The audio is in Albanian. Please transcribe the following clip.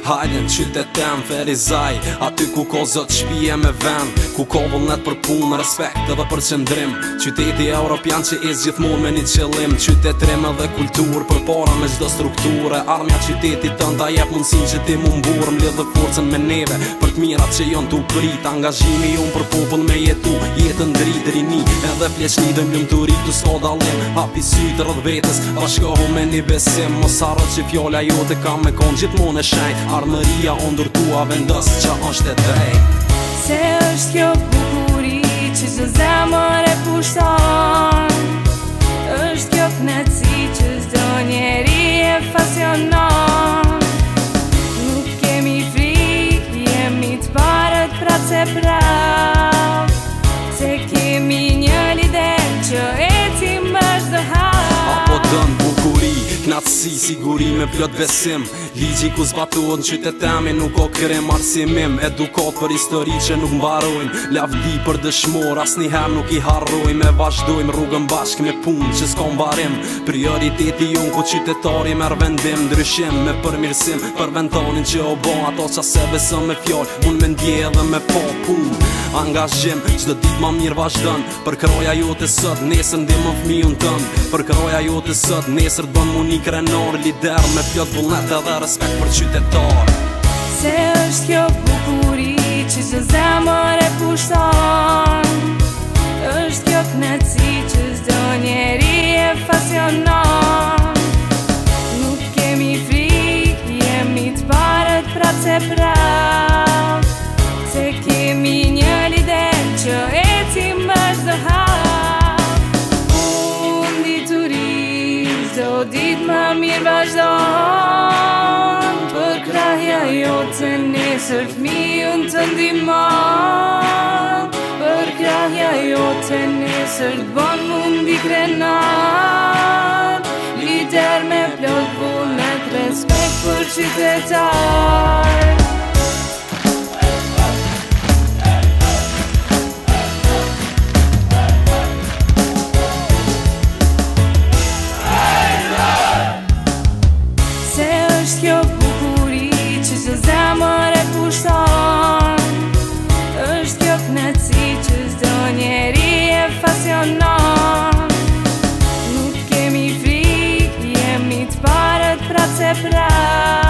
Hajde në qytet tem Ferizaj, aty ku ko zot shpije me ven, ku ko vullnet për punë, respekt edhe për qëndrim. Qyteti europian që is gjithmonë me një qëllim, qytet rime dhe kultur, për para me gjdo strukture. Armja qytetit tënda jep mundësin që ti mu mbur, mlidh dhe forcen me neve, për t'mirat që jon t'u prit. Angazhimi jon për popull me jetu, jetën drit rini, edhe pleqni dhe mlumturi t'u s'ka dalim. Hapi sytë rrëdh vetës, bashkohu me një besim, mos harrot që fjolla jote ka me kon gjithmonë e shenjt. Armëria o ndërtua vendos që është e drejt. Se është kjo bukuri që çdo zemër e pushton, është kjo knetësi që çdo njeri e pasionon. Nuk kemi frikë, jemi t'parët prap se prap, se kemi një lider që ecim me çdo hap. Apo dën bukuri, knatësi, siguri me plot besim, ligji ku zbatohet në qytet temi nuk o krim arsimim. Edukat për histori që nuk mbarojmë, lavdi për dëshmor asnjëherë nuk i harrojmë. E vazhdojmë rrugën bashk me punë që s'ka mbarim, prioriteti jon ku qytetari merr vendim. Ndryshim me përmirësim për vendonin që o bon ato qa se besën me fjallë, unë me ndje edhe me pa punë. Angazhim, çdo ditë ma mirë vazhdon, për kroja jote sot, nesër ndihmon fëmijën tënd. Për kroja jote sot, nesër t'bën mu një krenar, lider me plot vullnet edhe respekt për qytetar. Se është kjo bukuri që çdo zemër e pushton, është kjo knetësi që çdo njeri e pasionon. Nuk kemi frikë, jemi t'parët prap se prap, se kemi një lider që ecim me çdo hap. Unë dituri, çdo ditë më mirë vazhdon, për krahja jote nesër fëmijën të ndihmon. Për krahja jote nesër t'bon mundi krenar, lider me plot vullnet, respekt për qytetar. Kjo bukuri që çdo zemër e pushton, është kjo knetësi që çdo njeri e pasionon. Nuk kemi frikë, jemi t'parët prap se prap.